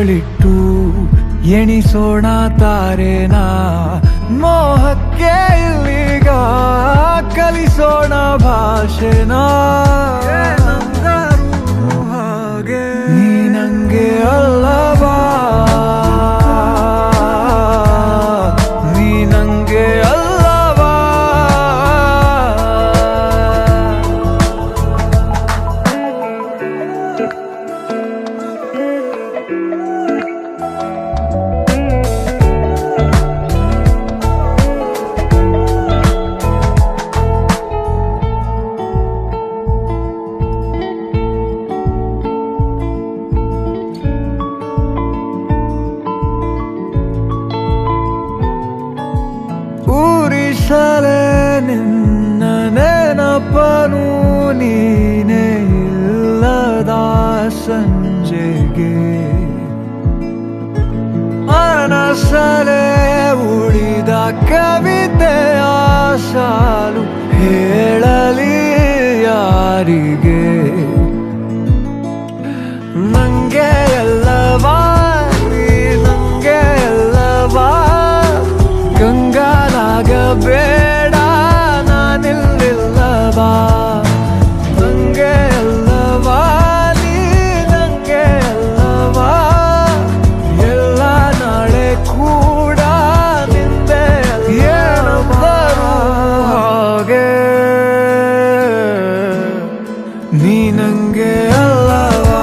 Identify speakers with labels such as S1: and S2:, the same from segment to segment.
S1: ಬೆರಳಿಟ್ಟು ಎಣಿಸೋಣ ತಾರೇನ ಮೋಹಕ್ಕೆ ಇಲ್ಲಿಗ ಕಲಿಸೋಣ ಭಾಷೆನ ಹಾಗೆ ನೀ ನಂಗೆ ಅಲ್ಲವಾ ನೀ ನಂಗೆ ಅಲ್ಲವಾ ಊರಿಸಲೇ ನಿನ್ನ ನೆನಪನು ನೀನೇ ಇಲ್ಲದ ಸಂಜೆಗೆ ಅನಸಲೇ ಉಳಿದ ಕವಿತೆಯ ಸಾಲು ಹೇಳಲಿ ಯಾರಿಗೆ ನಂಗೆ ಎಲ್ಲವಾ ನೀ ನಂಗೆ ಎಲ್ಲವಾ ಗಂಗಾಲಾಗಬೇಡ ನಾನಿಲ್ಲಿಲ್ಲವಾ ನಂಗೆ ಎಲ್ಲವಾ ನೀ ನಂಗೆ ಎಲ್ಲವಾ ಎಲ್ಲ ನಾಳೆ ಕೂಡ ನಿಂದೆ ಏನು ಬರೋ ಹಾಗೆ ನೀ ನಂಗೆ ಅಲ್ಲವಾ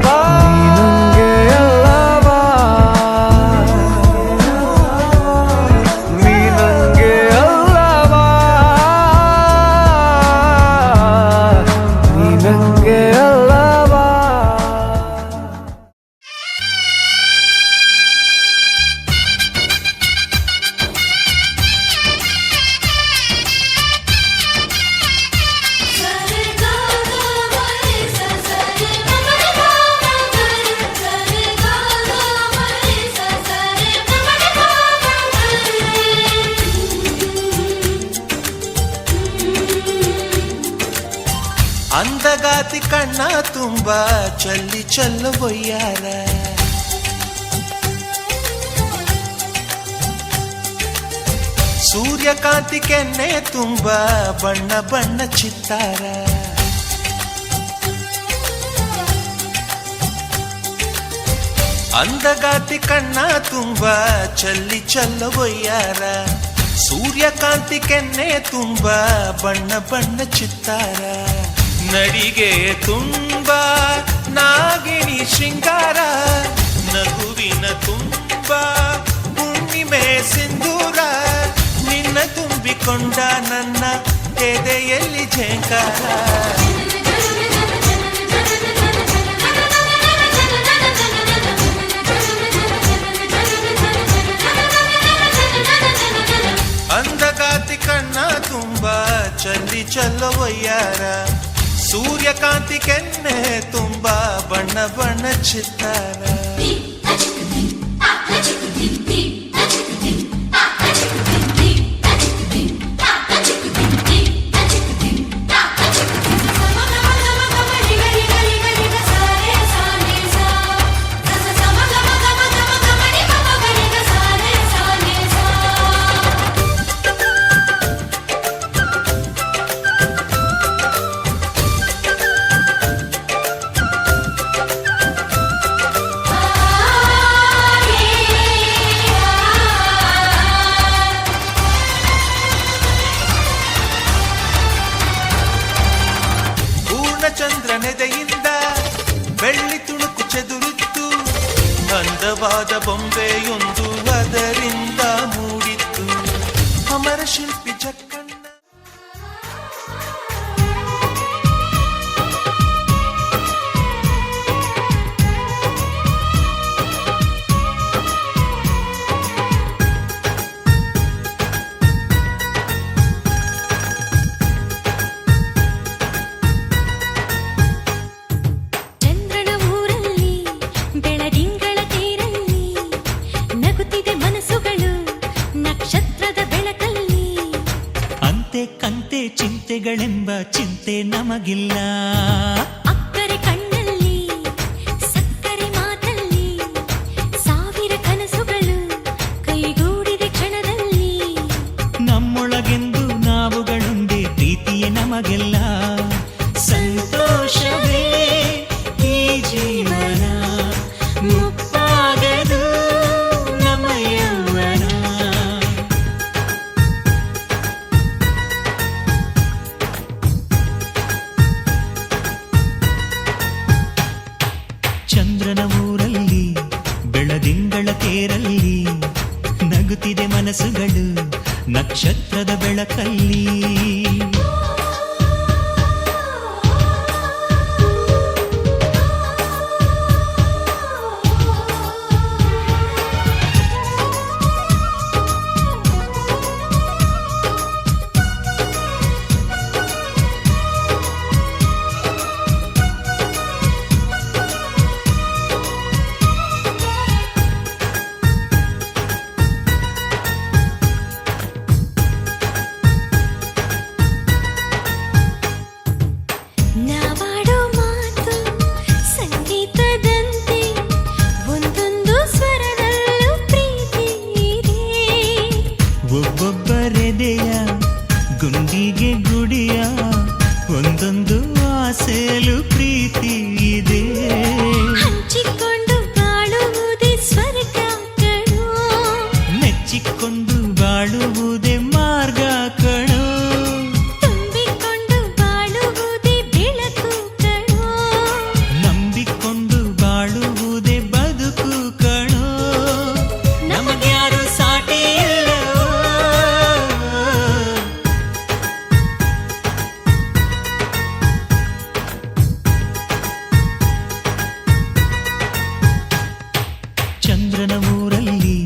S1: ನೀ ನಂಗೆ ಅಲ್ಲವಾ ನೀ ನಂಗೆ ಅಲ್ಲವಾ ನೀ ನಂಗೆ ಅಲ್ಲವಾ
S2: ಅಂದಗಾತಿ ಕಣ್ಣ ತುಂಬ ಚಲ್ಲಿ ಚಲ್ಲುವಯ್ಯಾರ ಸೂರ್ಯಕಾಂತಿ ಕೆನ್ನೆ ತುಂಬ ಬಣ್ಣ ಬಣ್ಣ ಚಿತ್ತಾರ ಅಂದಗಾತಿ ಕಣ್ಣ ತುಂಬ ಚಲ್ಲಿ ಚಲ್ಲುವಯ್ಯಾರ ಸೂರ್ಯಕಾಂತಿ ಕೆನ್ನೆ ತುಂಬ ಬಣ್ಣ ಬಣ್ಣ ಚಿತ್ತಾರ ನಡಿಗೆ ತುಂಬ ನಾಗಿಣಿ ಶೃಂಗಾರ ನಗುವಿನ ತುಂಬ ಹುಣ್ಣಿಮೆ ಸಿಂಧೂರ ನಿನ್ನ ತುಂಬಿಕೊಂಡ ನನ್ನ ಎದೆಯಲ್ಲಿ ಝೇಂಕಾರ ಅಂದಗಾತಿ ಕಣ್ಣ ತುಂಬ ಚಲ್ಲಿ ಚಲ್ಲುವಯ್ಯಾರ ಸೂರ್ಯಕಾಂತಿ ಕೆನ್ನೆ ತುಂಬ ಬಣ್ಣ ಬಣ್ಣ ಚಿತ್ತಾರ ಚಂದ್ರನೆದೆಯಿಂದ ಬೆಳ್ಳಿ ತುಣುಕು ಚೆದುರಿತ್ತು ಅಂದವಾದ ಬೊಂಬೆಯೊಂದು ಅದರಿಂದ ಮೂಡಿತ್ತು ಅಮರ ಶಿಲ್ಪಿ ಜಕ್ಕಣ್ಣ
S3: ಕಂತೆ ಚಿಂತೆಗಳೆಂಬ ಚಿಂತೆ ನಮಗಿಲ್ಲ
S4: ಅಕ್ಕರೆ ಕಣ್ಣಲ್ಲಿ
S3: ಚಂದ್ರನ ಊರಲ್ಲಿ ಬೆಳದಿಂಗಳ ತೇರಲ್ಲಿ ನಗುತ್ತಿದೆ ಮನಸ್ಸುಗಳು ನಕ್ಷತ್ರದ ಬೆಳಕಲ್ಲಿ.
S4: ನಾವಾಡೋ ಮಾತು ಸಂಗೀತದಂತೆ ಒಂದೊಂದು ಸ್ವರದಲ್ಲೂ ಪ್ರೀತಿ ಇದೆ.
S3: ಒಬ್ಬೊಬ್ಬರೆದೆಯ ಗುಂಡಿಗೆ ಗುಡಿಯ ಒಂದೊಂದು ಆಸೆಯಲು ಪ್ರೀತಿ ಇದೆ.
S4: ಹಂಚಿಕೊಂಡು ಬಾಳುವುದೇ ಸ್ವರ್ಗ ಕಣೋ,
S3: ಮೆಚ್ಚಿಕೊಂಡು ಬಾಳುವುದೇ ಮಾರ್ಗ ಕಣೋ,
S4: ತುಂಬಿಕೊಂಡು ಬಾಳುವುದೇ ಬೆಳಕು ಕಣೋ,
S3: ನಂಬಿಕೊಂಡು ಬಾಳುವುದೇ ಬದುಕು ಕಣೋ. ನಮಗ್ಯಾರು ಸಾಟಿ ಇಲ್ಲವೋ? ಚಂದ್ರನ ಊರಲ್ಲಿ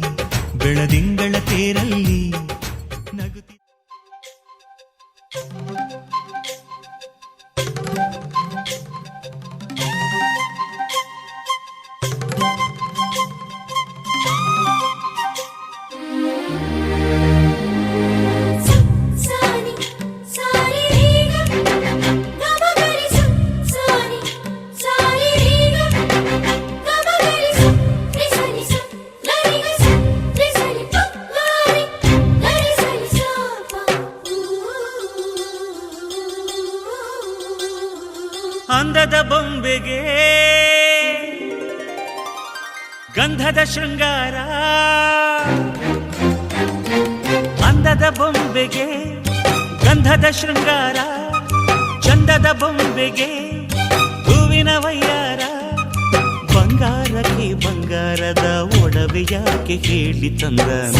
S3: ಬೆಳದಿಂಗಳ ತೇರಲ್ಲಿ ನಗುತ್ತಿ
S4: ಸಾನಿ ಸಾರಿ ರೀಗ ಗಮಗರಿ ಸಾನಿ ಸಾರಿ ರೀಗ ಗಮಗರಿ ರಿಸನಿ ಸ ಲರಿಗ ಸ ರಿಸನಿ ಪ ಲಾರಿ ಲರಿ ಸನಿ ಸ ಪ.
S3: ಅಂದದ ಬೊಂಬೆಗೆ ಗಂಧದ ಶೃಂಗಾರ, ಅಂದದ ಬೊಂಬೆಗೆ ಗಂಧದ ಶೃಂಗಾರ, ಚಂದದ ಬೊಂಬೆಗೆ ಹೂವಿನ ವಯ್ಯಾರ. ಬಂಗಾರಕ್ಕೆ ಬಂಗಾರದ ಒಡವೆ ಯಾಕೆ ಹೇಳಿ ತಂದನ,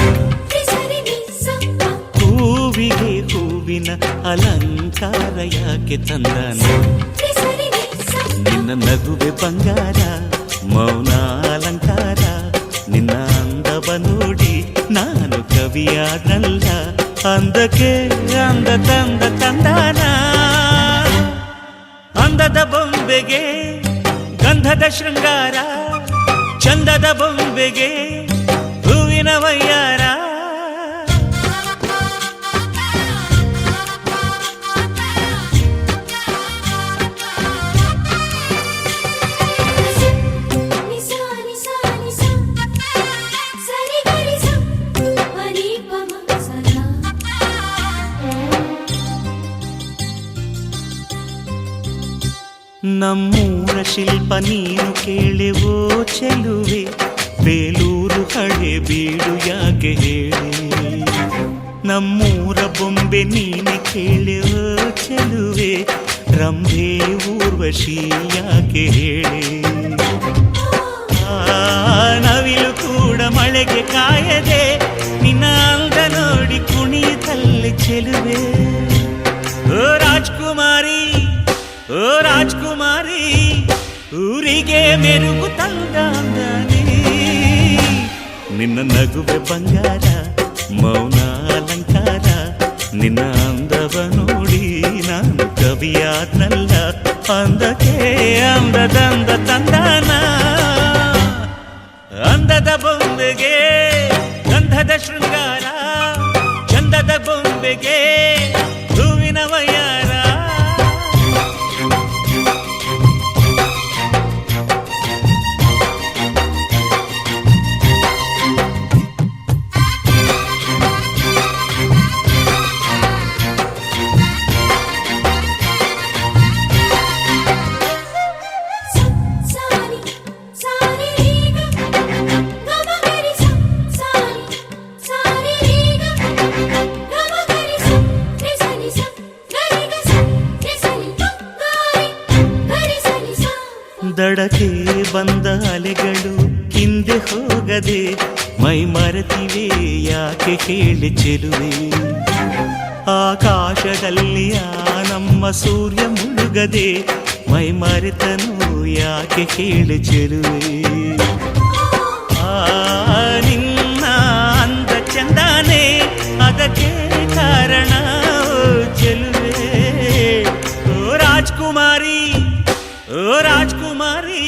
S4: ರಿಸನಿ ನಿ ಸ ಪ
S3: ಹೂವಿಗೆ ಹೂವಿನ ಅಲಂಕಾರ ಯಾಕೆ ತಂದನ.
S4: ರಿಸನಿ ನಿ ಸ
S3: ನಿನ್ನ ನಗುವೆ ಬಂಗಾರ ಮೌನ ಅಲಂಕಾರ, ನಿನ್ನ ಅಂದವ ನೋಡಿ ನಾನು ಕವಿಯಾದಲ್ಲ. ಅಂದಕ್ಕೆ ಅಂದ ತಂದ ತಂದಾನ, ಅಂದದ ಬೊಂಬೆಗೆ ಗಂಧದ ಶೃಂಗಾರ, ಚಂದದ ಬೊಂಬೆಗೆ ಹೂವಿನ ವಯ್ಯಾರ.
S4: ನಿ ಸ ನಿ ಸ ನಿ ಸ ಸರಿ ಗರಿ ಸ ಮರಿ ಪ ಮ ಸ ಲ.
S3: ನಮ್ಮೂರ ಶಿಲ್ಪ ನೀನು ಕೇಳೆವೋ ಚೆಲುವೆ, ಬೇಲೂರು ಹಳೆ ಬೀಡು ಯಾಕೆ ಹೇಳಿ. ನಮ್ಮೂರ ಬೊಂಬೆ ನೀನೆ ಕೇಳೆವೋ ಚೆಲುವೆ, ರಂಭೆ ಊರ್ವಶಿ ಯಾಕೆ ಹೇಳಿ. ನವಿಲು ಕೂಡ ಮಳೆಗೆ ಕಾಯದೆ ನಿನ್ನ ಅಂದ ನೋಡಿ ಕುಣಿಯುತ್ತಲ್ಲಿ ಚೆಲುವೆ. ಓ ರಾಜ್ಕುಮಾರಿ ಓ ರಾಜ್ಕುಮಾರಿ, ಊರಿಗೆ ಮೆರುಗು ತಂದಾನೆ. ನಿನ್ನ ನಗುವೆ ಬಂಗಾರ ಮೌನ ಅಲಂಕಾರ, ನಿನ್ನ ಅಂದವ ನೋಡಿ ನಾನು ಕವಿಯಾದ್ನಲ್ಲ. ಅಂದಕ್ಕೆ ಅಂದದಂದ ತಂದಾನ, ಅಂದದ ಬೊಂಬೆಗೆ ಗಂಧದ ಶೃಂಗಾರ, ಚಂದದ ಬೊಂಬೆಗೆ ಹೂವಿನ ವಯ್ಯಾರ.
S4: ಸಾನಿ ಸಾರಿ ರೀಗ ಗಮಗರಿ ಸ ಸಾನಿ ಸಾರಿ ರೀಗ ಗಮಗರಿ ಸ ರಿಸನಿ
S3: ದಡಕ್ಕೆ ಬಂದ ಅಲೆಗಳು ಹಿಂದೆ ಹೋಗದೆ ಮೈ ಮರೆತಿವೆ ಯಾಕೆ ಕೇಳಿ ಚೆಲುವೆ ಆಕಾಶದಲ್ಲಿ ನಮ್ಮ ಸೂರ್ಯ ಮುಳುಗದೆ ಮೈ ಮರೆತನು ಯಾಕೆ ಕೇಳಿ ಚೆಲುವೆ ನಿನ್ನ ಅಂದ ಚಂದಾನೆ ಅದಕ್ಕೆ ಕಾರಣ ಚೆಲುವೆ ಓ ರಾಜ್ಕುಮಾರಿ ಓ ರಾಜ್ಕುಮಾರಿ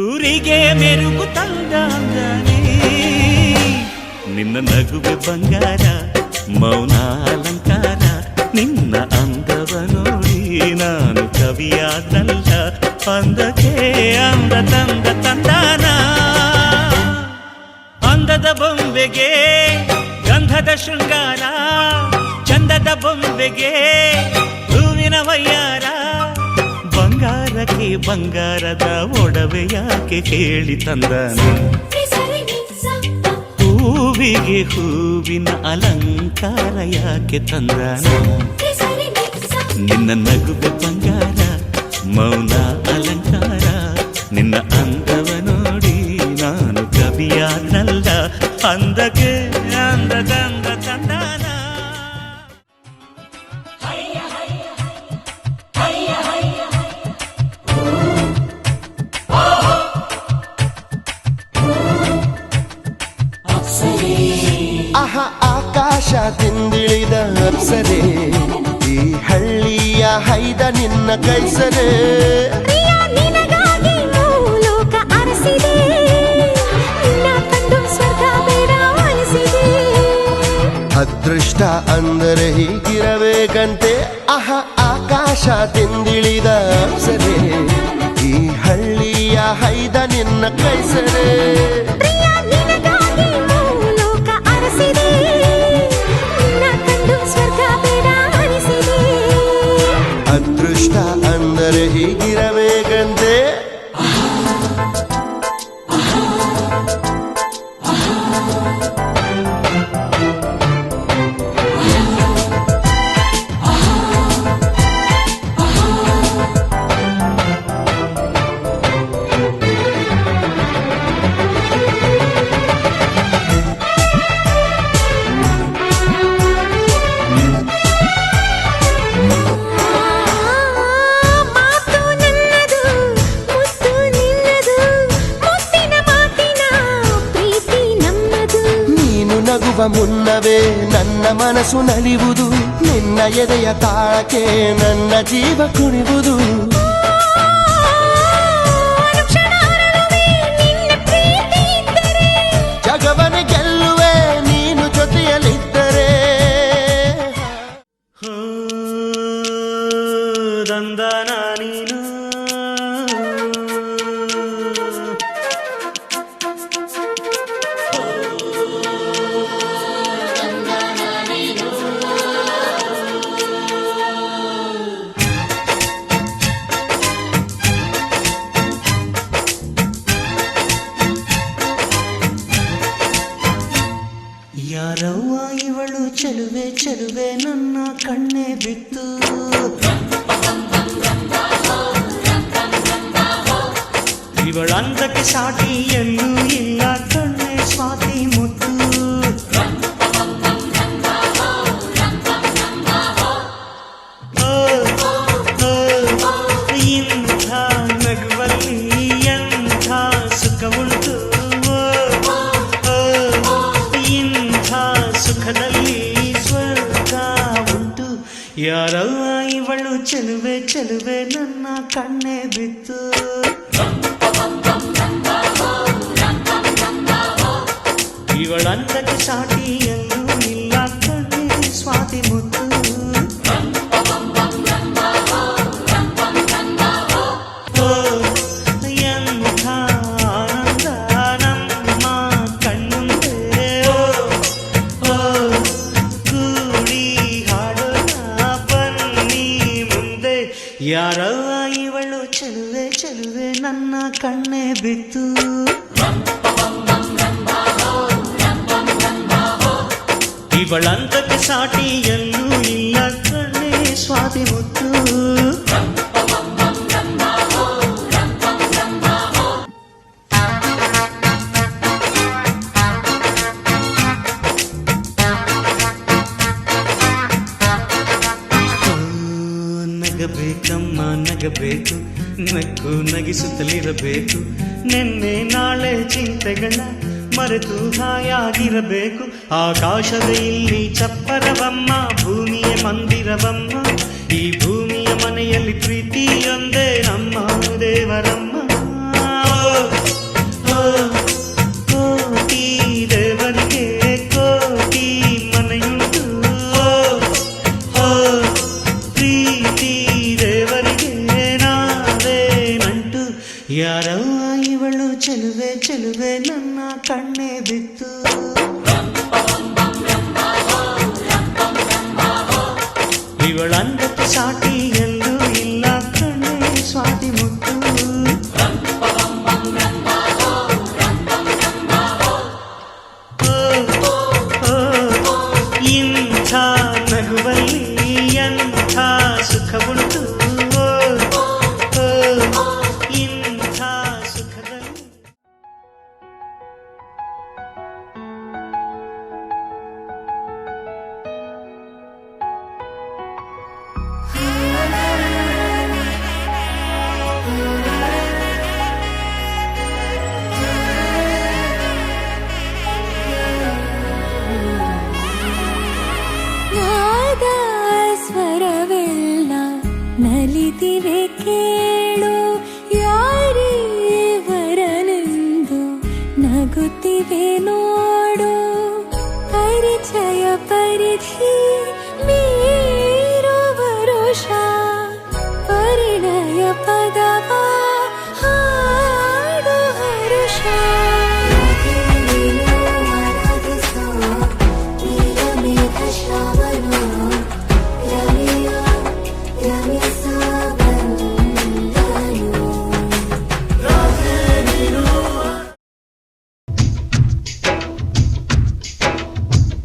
S3: ಊರಿಗೆ ಮೆರುಗು ತಂದಾನೆ ನಿನ್ನ ನಗುವೆ ಬಂಗಾರ ಮೌನ ಅಲಂಕಾರ ನಿನ್ನ ಅಂದವ ನೋಡಿ ನಾನು ಕವಿಯಾದಲ್ಲ ಅಂದಕ್ಕೆ ಅಂದ ತಂದ ತಂದಾನ ಅಂದದ ಬೊಂಬೆಗೆ ಗಂಧದ ಶೃಂಗಾರ ಚಂದದ ಬೊಂಬೆಗೆ ಹೂವಿನ ವಯ್ಯಾರ ಬಂಗಾರಕ್ಕೆ ಬಂಗಾರದ ಒಡವೆ ಯಾಕೆ ಕೇಳಿ ತಂದನು ಹೂವಿಗೆ ಹೂವಿನ ಅಲಂಕಾರ ಯಾಕೆ ತಂದನು ನಿನ್ನ ನಗುವೆ ಬಂಗಾರ ಮೌನ ಅಲಂಕಾರ ನಿನ್ನ ಅಂದವ ನೋಡಿ ನಾನು ಕವಿಯಾದಲ್ಲ ಅಂದಕ್ಕೆ ಅಂದದಂದ ತಂದಾನ
S5: ಆಕಾಶದಿಂದಿಳಿದ ಅಪ್ಸರೆ ಈ ಹಳ್ಳಿಯ ಹೈದ ನಿನ್ನ ಕೈಸರೆ ಅದೃಷ್ಟ ಅಂದರೆ ಹೀಗಿರಬೇಕಂತೆ ಆಕಾಶದಿಂದಿಳಿದ ಅಪ್ಸರೆ ಈ ಹಳ್ಳಿಯ ಹೈದ ನಿನ್ನ ಕೈಸರೆ ಅದೃಷ್ಟ ಅಂದರೆ ಹೀಗಿರಬೇಕಂತೆ ಮುನ್ನವೇ ನನ್ನ ಮನಸ್ಸು ನಲಿವುದು ನಿನ್ನ ಎದೆಯ ತಾಳಕ್ಕೆ ನನ್ನ ಜೀವ ಕುಣಿವುದು ಜಗವನೆ ಗೆಲ್ಲುವೆ ನೀನು ಜೊತೆಯಲ್ಲಿದ್ದರೆ
S3: ದಂದನ ನೀನು ಯಾರವ್ವ ಇವಳು ಚೆಲುವೆ ಚೆಲುವೆ ನನ್ನ ಕಣ್ಣೆ ಬಿತ್ತು ಇವಳಂದಕ್ಕೆ ಸಾಟಿ ಎಲ್ಲೂ ಇಲ್ಲ ಕಣ್ಣೆ ಸ್ವಾತಿ ಮುತ್ತು ಇಂಥ ನಗುವಲ್ಲಿ ಎಂಥ ಸುಖ ಉಂಟು ಸುಖದಲ್ಲಿ ಸ್ವರ್ಗ ಉಂಟು ಯಾರವ್ವ ಇವಳು ಚೆಲುವೆ ಚೆಲುವೆ ನನ್ನ ಕಣ್ಣೆ ಬಿತ್ತು ಇವಳಂದಕ್ಕೆ ಸಾಟಿ ಎಲ್ಲೂ ಇಲ್ಲ ಕಣ್ಣೆ ಸ್ವಾತಿ ಮುತ್ತು ಎಂಥ ಆನಂದ ನಮ್ಮ ಕಣ್ಣುಂದೆ ಕೂಡಿ ಹಾಡೋಣ ಬನ್ನಿ ಮುಂದೆ ಯಾರವ್ವ ಇವಳು ಚೆಲುವೆ ಚೆಲುವೆ ನನ್ನ ಕಣ್ಣೆ ಬಿತ್ತು ಇವಳಂತಕ್ಕೆ ಸಾಟಿ ಎಲ್ಲೂ ಇಲ್ಲ ಕಣ್ಣೆ ಸ್ವಾತಿ ಮುತ್ತು ನಗಬೇಕು, ನಕ್ಕು ನಗಿಸುತ್ತಲಿರಬೇಕು. ನಿನ್ನೆ ನಾಳೆ ಚಿಂತೆಗಳ ಮರೆತು ಹಾಯಾಗಿರಬೇಕು. ಆಕಾಶದ ಇಲ್ಲಿ ಚಪ್ಪರವಮ್ಮ, ಭೂಮಿಯ ಮಂದಿರವಮ್ಮ. ಈ ಭೂಮಿಯ ಮನೆಯಲ್ಲಿ ಪ್ರೀತಿಯೊಂದೇ ನಮ್ಮ ದೇವರಮ್ಮ. ಕೋಟಿ ದೇವರಿಗೆ ಕೋಟಿ ಮನೆಯುಂಟು. ಪ್ರೀತಿ ದೇವರಿಗೆ ನಾವೇ ನಂಟು. ಯಾರವ್ವ ಇವಳು ಚೆಲುವೆ ಚೆಲುವೆ ನನ್ನ ಕಣ್ಣೆ ಬಿತ್ತು. ಇವಳಂದಕ್ಕೆ ಸಾಟಿ ಎಲ್ಲೂ ಇಲ್ಲ ಕಣ್ಣೆ ಸ್ವಾತಿ ಮುತ್ತು. ಇಂಥ ನಗುವಲ್ಲಿ ಎಂಥ ಸುಖವುಂಟು. ಇಂಥ ಸುಖದಲ್ಲಿ
S4: ನಾದ ಸ್ವರವೆಲ್ಲ ನಲಿದಿವೆ ಕೇಳು. ಯಾರೀವರನೆಂದು ನಗುತ್ತಿವೆ ನೋಡು. ಪರಿಚಯ ಪರಿಧಿ ಮೀರು ವರುಷ. ಪರಿಣಯ ಪದವ ಹಾಡು ಹರುಷ.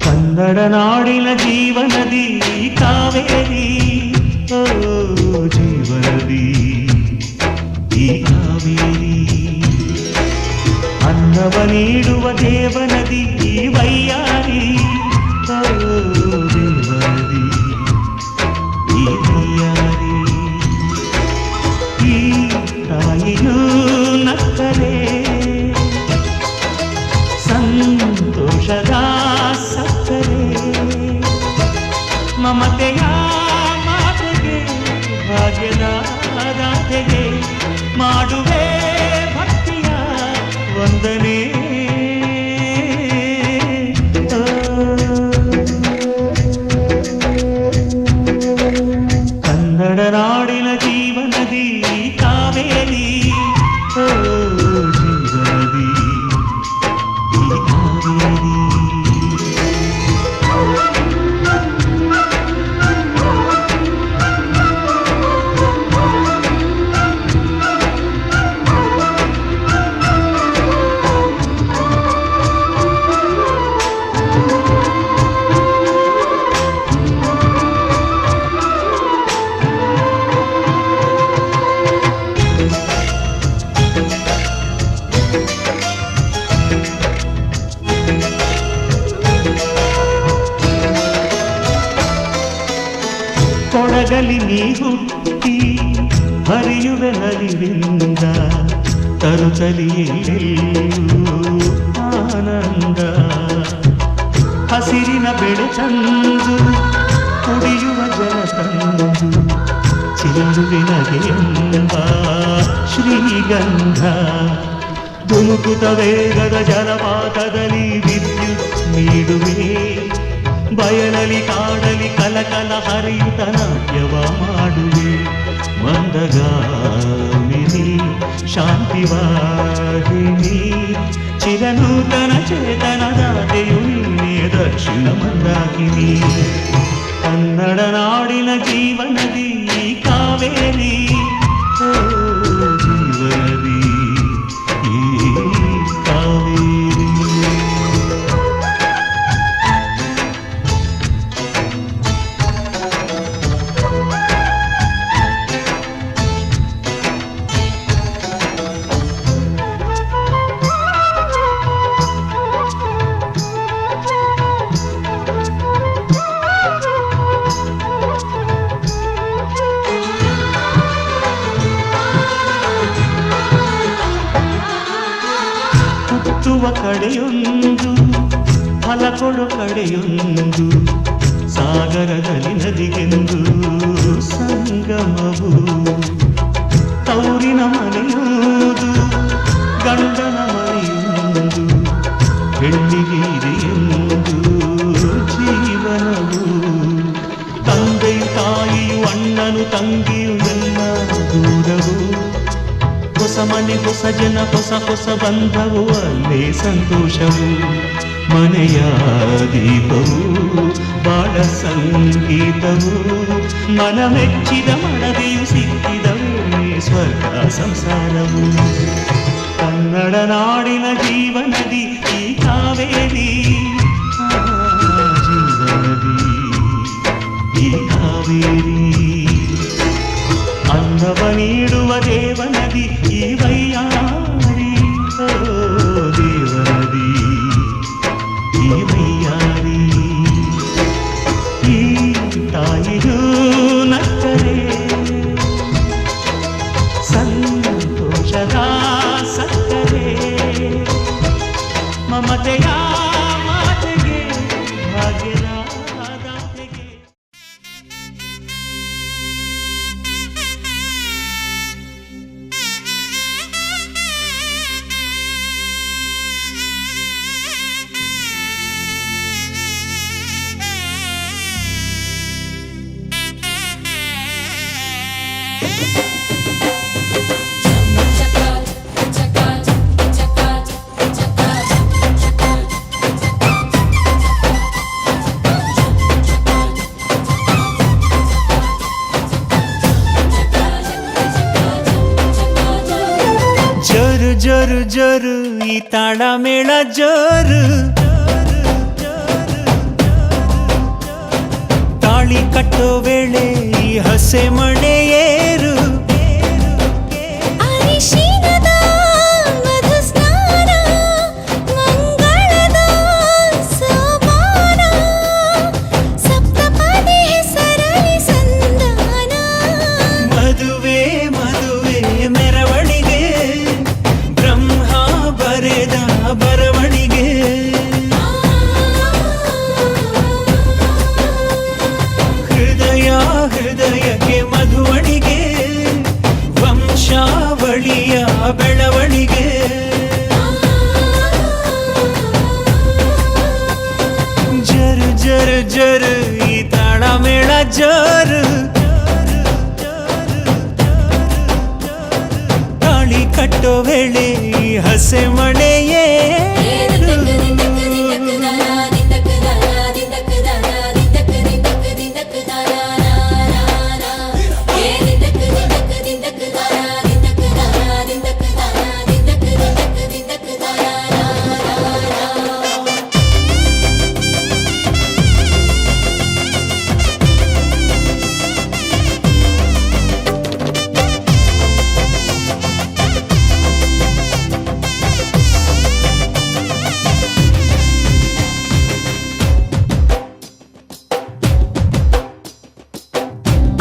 S3: ಕನ್ನಡ ನಾಡಿನ ಜೀವನದಿ ಕಾವೇರಿ. ಓ ಜೀವನದಿ ಈ ಕಾವೇರಿ. ಅನ್ನವ ನೀಡುವ ದೇವನದಿ ವೈಯಾರಿ. ಓ ದೇವನದಿ ಈ ವೈಯಾರಿ. ಈ ತಾಯಿಯೂ ನಕ್ಕರೆ ಸಂತೋಷದ ಸಕ್ಕರೆ. ಮಮತೆಯ ಮಾತೆಗೆ ಭಾಗ್ಯದ ರಾಧೆಗೆ ಮಾಡುವೆ ಭಕ್ತಿಯ ವಂದನೆ. ಕನ್ನಡ ನಾಡಿನ ಜೀವನದಿ ಕಾವೇರಿ. ಓ ಜೀವನದಿ ಈ ಕಾವೇರಿ. ಕೊಡಗಲಿ ನೀ ಹುಟ್ಟಿ ಹರಿಯುವೆ ನದಿಯಿಂದ. ತರುತ್ತಲಿಯೆಲ್ಲೂ ಆನಂದ. ಹಸಿರಿನ ಬೆಳೆ ತಂದು ಕುಡಿಯುವ ಜನ ತಂದು ಚೆಲ್ಲುವಿನಗೆ ಎಂಬ ಶ್ರೀಗಂಧ. ಧುಮುಕುತ ವೇಗದ ಜಲಪಾತದಲ್ಲಿ ವಿದ್ಯುತ್ ನೀಡುವೆ. ಬಯಲಲಿ ಕಾಡಲಿ ಕಲಕಲ ಹರಿಯುತ್ತ ನಾಟ್ಯವ ಮಾಡುವೆ. ಮಂದಗಾಮಿನಿ ಶಾಂತಿವಾಹಿನಿ. ಚಿರನೂತನ ಚೇತನದಾತೆಯು ನೀನೇ ದಕ್ಷಿಣ ಮಂದಾಕಿನಿ. ಕನ್ನಡ ನಾಡಿನ ಜೀವನದಿ ಕಾವೇರಿ. ಓ ಜೀವನದಿ ಈ ಕಾವೇರಿ. ಹತ್ತುವ ಕಡೆಯೊಂದು ಫಲ ಕೊಡೋ ಕಡೆಯೊಂದು ಸಾಗರದಲ್ಲಿ ನದಿಗೆಂದು ಸಂಗಮವು ತೌರಿನ ಮನೆಯುವುದು ಗಂಡನ ಮನೆಯುವುದು ಹೆಣ್ಣಿಗೆ ಇದೆಯೆಂದು ಜೀವನವು ತಂದೆಯು ತಾಯಿಯು ಅಣ್ಣನು ತಂಗಿಯು ಎಲ್ಲ ದೂರವು ಹೊಸ ಮನೆ ಹೊಸ ಜನ ಹೊಸ ಹೊಸ ಬಂಧವು ಅಲ್ಲೇ ಸಂತೋಷವು ಮನೆಯ ದೀಪವು ಬಾಳ ಸಂಗೀತವು ಮನ ಮೆಚ್ಚಿದ ಮನದೆಯು ಸಿಕ್ಕಿದವೇ ಸ್ವರ್ಗ ಸಂಸಾರವು ಕನ್ನಡ ನಾಡಿನ ಜೀವನದಿ ಈ ಕಾವೇರಿ ಜೀವನದಿ ಈ ಕಾವೇರಿ ಅನ್ನವ ನೀಡುವ ದೇವನದಿ ಈ ವೈಯಾರಿ ದೇವನದಿ ಈ ವೈಯಾರಿ ಈ ತಾಯಿಯೂ ನಕ್ಕರೆ ಸಂತೋಷದ ಸಕ್ಕರೆ ಮಮತೆಯ ಮಾತೆಗೆ ಭಾಗ್ಯದ ದಾತೆಗೆ ಜೋರು ಜೋರು ಜೋರು ಈ ತಾಳ ಮೇಳ ಜೋರು ತಾಳಿ ಕಟ್ಟೋ ವೇಳೆ ಈ ಹಸೆ ಮಣೆಯೇರು
S4: ಅರಿಶಿನದ ಮಧು ಸ್ನಾನ ಮಂಗಳದ ಸೋಪಾನ ಸಪ್ತಪದಿ ಹೆಸರಲಿ ಸಂಧಾನ
S3: ಮದುವೆ ಮದುವೆ ಮೆರವಣಿಗೆ ಬ್ರಹ್ಮ ಬರೆದ ಬರವಣಿಗೆ ಹೃದಯ ಹೃದಯಕ್ಕೆ ಮಧುವಣಿಗೆ ವಂಶಾವಳಿಯ ಬೆಳವಣಿಗೆ ಜರು ಜರು ಜರು ಈ ತಾಳ ಮೇಳ ಜರು ತಾಳಿ ಕಟ್ಟೋ ವೇಳೆ ಈ ಹಸೆ ಮಣೆಯೇ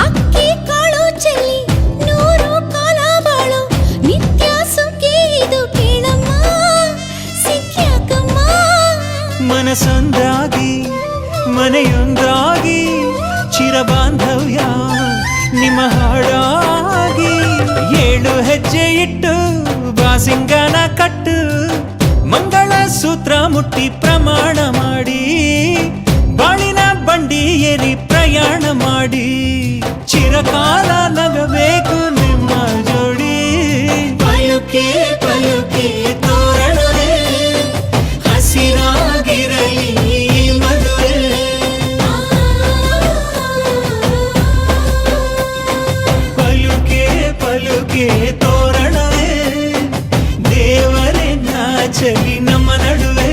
S4: ಅಕ್ಕಿ ಕಾಳು ಚೆಲ್ಲಿ ನೂರು ಕಾಲ ಬಾಳು ನಿತ್ಯ ಸುಖಿ ಇದು ಕೇಳಮ್ಮ ಸಿಕ್ಕ್ಯಾಕಮ್ಮ
S3: ಮನಸೊಂದಾಗಿ ಮನೆಯೊಂದಾಗಿ ಚಿರಬಾಂಧವ್ಯ ನಿಮ್ಮ ಹಾಡಾಗಿ 7 ಹೆಜ್ಜೆ ಇಟ್ಟು ಬಾಸಿಂಗನ ಕಟ್ಟು ಮಂಗಳ ಸೂತ್ರ ಮುಟ್ಟಿ ಪ್ರಮಾಣ ಮಾಡಿ ಬಾಳಿನ ಬಂಡಿ ಏರಿ ಪ್ರಯಾಣ ಮಾಡಿ ಚಿರಕಾಲ ನಗಬೇಕು ನಿಮ್ಮ ಜೋಡಿ ಪಯುಕೆ ಪಯುಕೆ ತೋರಣವೇ ಹಸಿರಾಗಿರಲಿ ಈ ಮದುವೆ ಪಲುಕೆ ಪಲುಕೆ ತೋರಣವೇ ದೇವರೇ ನಾಚಲಿ ನಮ್ಮ ನಡುವೆ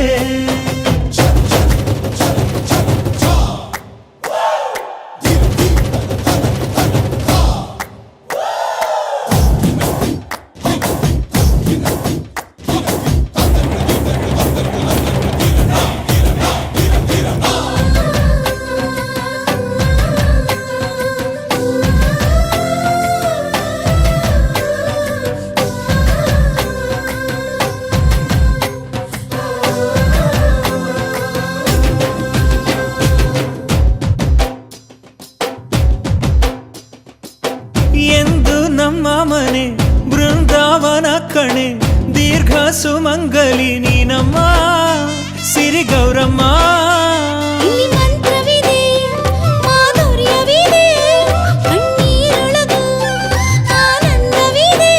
S3: ದೀರ್ಘ ಸುಮಂಗಲಿ ನೀನಮ್ಮ ಸಿರಿ ಗೌರಮ್ಮ.
S4: ಇಲ್ಲಿ ಮಂತ್ರವಿದೆ ಮಾಧುರ್ಯವಿದೆ ಕಣ್ಣೀರೊಳಗೂ ಆನಂದವಿದೆ.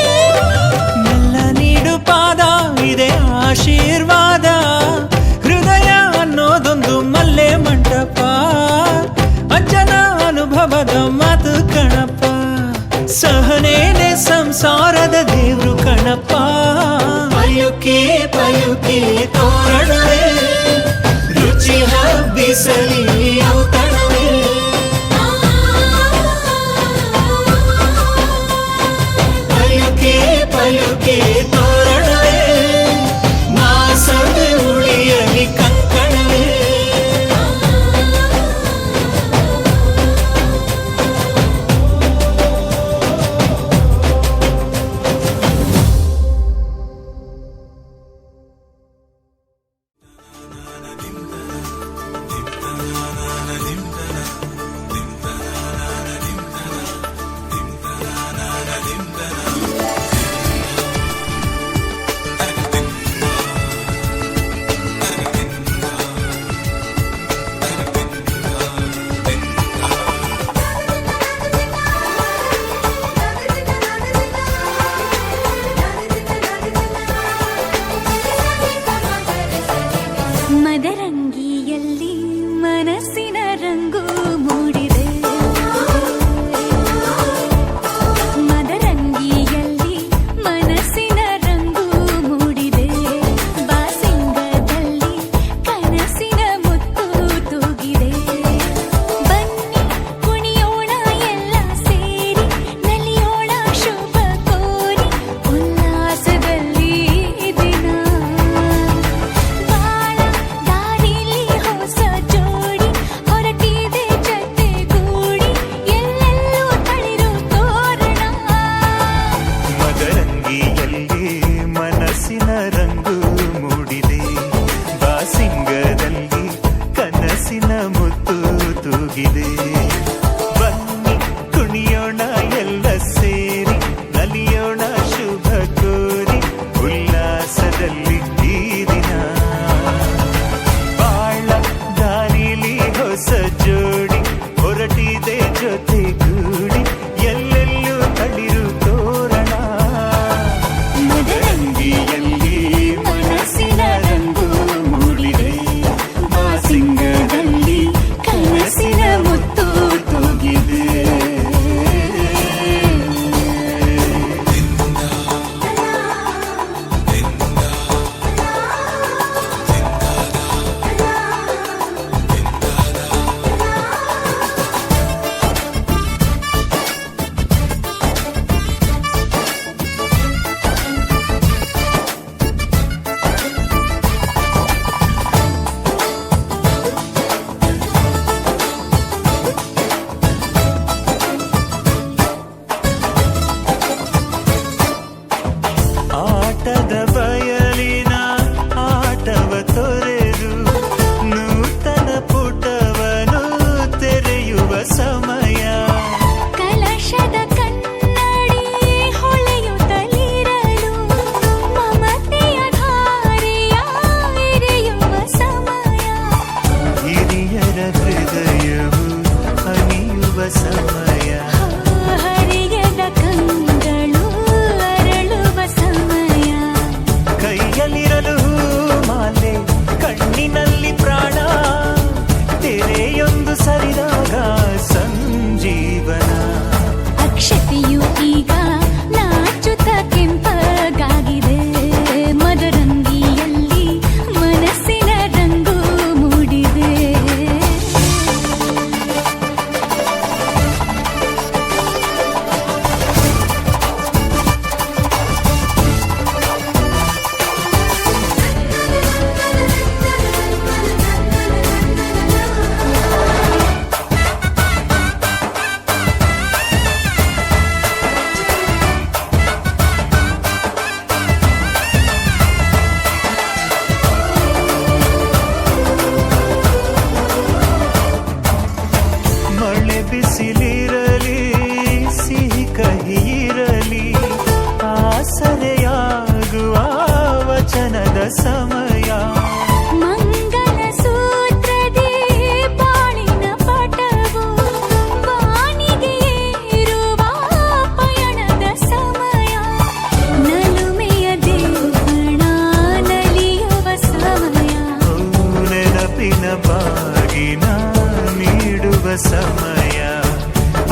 S3: ಮೆಲ್ಲ ನೀಡು ಪಾದ ಇದೆ ಆಶೀರ್ವಾದ. ಹೃದಯ ಅನ್ನೋದೊಂದು ಮಲ್ಲೆ ಮಂಟಪ. ಅಜ್ಜನ ಅನುಭವದ ಮಾತು ಕಣಪ್ಪ. ಸಹನೇನೆ ಸಂಸಾರದ ದೇವ್ರು ಕಣಪ್ಪ. ಪಯುಕಿ ಪಯುಕಿ ತೋರಣವೇ ರುಚಿ ಹಬ್ಬಿಸಲಿ ಔತಣವೇ. ಪಯುಕಿ ಪಯುಕಿ ತೋರಣವೇ ಮಾಸವೇ ಉಳಿಯಲಿ ಕಂಕಣವೇ.
S4: ಮದರಂಗಿಯಲ್ಲಿ ಮನಸ್ಸಿನ ರಂಗು ಮೂಡಿದೆ. ಮದರಂಗಿಯಲ್ಲಿ ಮನಸ್ಸಿನ ರಂಗು ಮೂಡಿದೆ. ಬಾಸಿಂಗದಲ್ಲಿ ಕನಸಿನ ಮುತ್ತು ತೂಗಿದೆ. ಬನ್ನಿ ಕುಣಿಯೋಣ ಎಲ್ಲ ಸೇರಿ ನಲಿಯೋಣ ಶುಭ ಕೋರಿ ಉಲ್ಲಾಸದಲ್ಲಿ ದಿನ. ಬಾಳ ದಾರಿಲಿ ಹೊಸ ಜೋಡಿ ಹೊರಟಿದೆ ಜೊತೆಗೂಡಿ ಎಲ್ಲೆಲ್ಲೂ ತಳಿರು ತೋರಣ.
S3: ಮದರಂಗಿಯಲ್ಲಿ ಮನಸ್ಸಿನ ರಂಗು ಮೂಡಿದೆ. ಬಾಸಿಂಗದಲ್ಲಿ ಕನಸಿನ ಮುತ್ತು ತೂಗಿದೆ. ಬನ್ನಿ ಕುಣಿಯೋಣ ಎಲ್ಲ ಸೇರಿ ನಲಿಯೋಣ ಶುಭ ಕೋರಿ ಉಲ್ಲಾಸದಲ್ಲಿ ಈ ದಿನ. ಬಾಳ ದಾರಿಲಿ ಹೊಸ ಜೋಡಿ ಹೊರಟಿದೆ ಜೊತೆಗೂಡಿ ಎಲ್ಲೆಲ್ಲೂ ತಳಿರು ತೋರಣ. ಮದರಂಗಿಯಲ್ಲಿ ಮನಸ್ಸಿನ ರಂಗು ಮೂಡಿದೆ. ಬಾಸಿಂಗದಲ್ಲಿ ಕನಸಿನ ಮುತ್ತು ತೂಗಿದೆ. ಆಟದ ಬಯಲಿನ ಆಟವ ತೊರೆದು ನೂತನ ಪುಟವನು ತೆರೆಯುವ ಸಮಯ.
S4: ಕಲಶದ ಕನ್ನಡಿ ಹೊಳೆಯುತ್ತಲಿರಲು ಮಮತೆಯ ಧಾರೆಯ ಎರೆಯುವ ಸಮಯ.
S3: ಹಿರಿಯರ ಹೃದಯವು ಅನಿಯುವ ಸಮಯ.
S4: ಹರಿಯದ ಕಂಗಳು ಅರಳುವ ಸಮಯ.
S3: ಸಮಯ.
S4: ಮಂಗಲ ಸೂತ್ರದಿ ಬಾಳಿನ ಪಟವು ಬಾನಿಗೆ ಏರುವ ಪಯಣದ ಸಮಯ. ನಲುಮೆಯ ದೇವಣ ನಲಿಯುವ ಸಮಯ.
S3: ನೆನಪಿನ ಬಾಗಿನ ನೀಡುವ ಸಮಯ.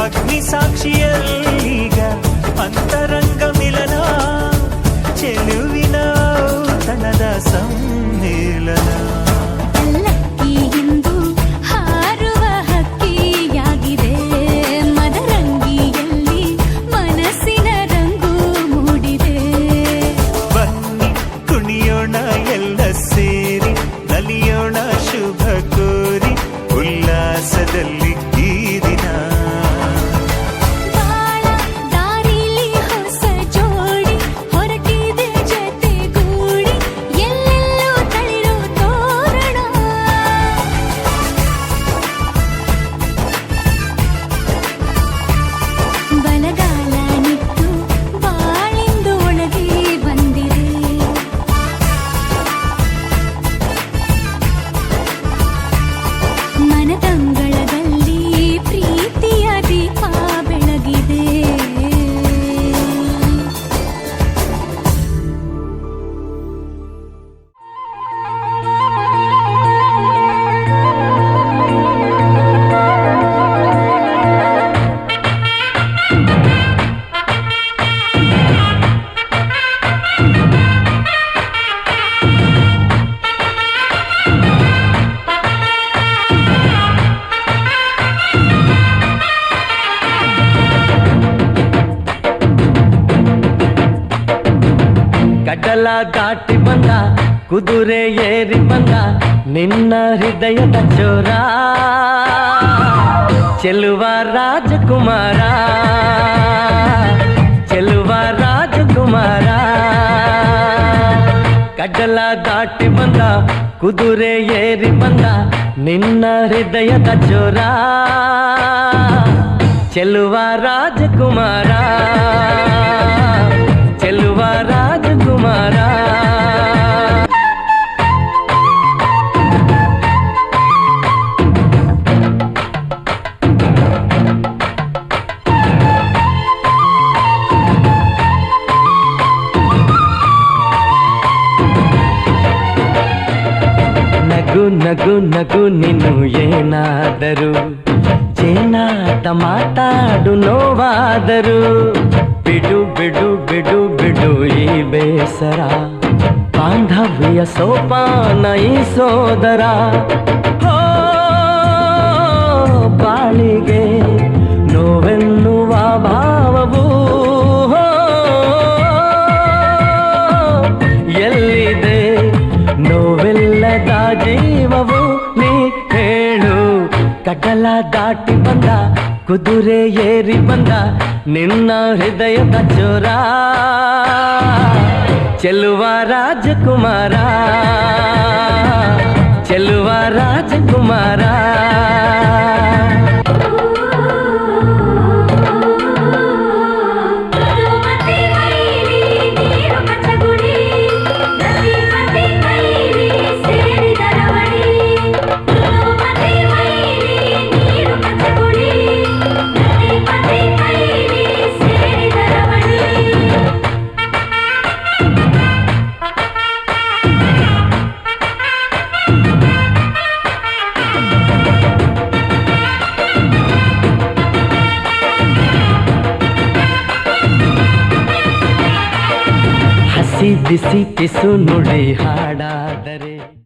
S3: ಅಗ್ನಿ ಸಾಕ್ಷಿಯಲ್ಲೀಗ ಅಂತರಂಗ ಮಿಲನ. ಚೆಲುವಿನ ತನದ ಸಮ್ಮೇಳನ.
S4: ಲಕ್ಕಿ ಇಂದು ಹಾರುವ ಹಕ್ಕಿಯಾಗಿದೆ. ಮದರಂಗಿಯಲ್ಲಿ ಮನಸ್ಸಿನ ರಂಗು ಮೂಡಿದೆ.
S3: ಬನ್ನಿ ಕುಣಿಯೋಣ ಎಲ್ಲ ಸೇರಿ, ನಲಿಯೋಣ ಶುಭ ಕೋರಿ ಉಲ್ಲಾಸದಲ್ಲಿ ಈ ದಿನ.
S4: ಬಾಳ ದಾರಿಲಿ ಹೊಸ ಜೋಡಿ ಹೊರಟಿದೆ ಜತೆಗೂಡಿ. ಎಲ್ಲೆಲ್ಲೂ ತಳಿರು ತೋರಣ. ಬಲಗಾಲ ನಿಟ್ಟು ಬಾಳಿಂದು ಒಳಗೆ ಬಂದಿದೆ. ಮನದಂಗಳದಲ್ಲಿ ಪ್ರೀತಿಯ ದೀಪ ಬೆಳಗಿದೆ.
S6: ಕಡಲ ದಾಟಿ ಬಂದ ಕುದುರೆ ಏರಿ ಬಂದ ನಿನ್ನ ಹೃದಯದ ಚೋರ. ಚೆಲುವ ರಾಜಕುಮಾರ, ಚೆಲುವ ರಾಜಕುಮಾರ. ಕಡಲ ದಾಟಿ ಬಂದ ಕುದುರೆ ಏರಿ ಬಂದ ನಿನ್ನ ಹೃದಯದ ಚೋರ. ಚೆಲುವ ರಾಜಕುಮಾರ, ಚೆಲುವ ರಾಜಕುಮಾರ. ನಗು ನಗು ನಗು ನೀನು ಏನಾದರೂ, ಚೇನಾಟ ಮಾತಾಡು ನೋವಾದರೂ. ಬಿಡು ಬಿಡು ಬಿಡು ಬಿಡು ಈ ಬೇಸರ, ಬಾಂಧವ್ಯ ಸೋಪಾನ ಈ ಸೋದರ. ಹೋ ಬಾಳಿಗೆ ನೋವೆನ್ನುವ ಭಾವವು ಎಲ್ಲಿದೆ ನೋವೆಲ್ಲದ ಜೀವವು. ನೀ ಹೇಳು. ಕಡಲ ದಾಟಿ ಬಂದ ಕುದುರೆ ಏರಿ ಬಂದ ನಿನ್ನ ಹೃದಯದ ಚೋರ. ಚೆಲುವ ರಾಜಕುಮಾರ, ಚೆಲುವ ರಾಜಕುಮಾರ. ಹಸಿ ಬಿಸಿ ಪಿಸು ನುಡಿ ಹಾಡಾದರೆ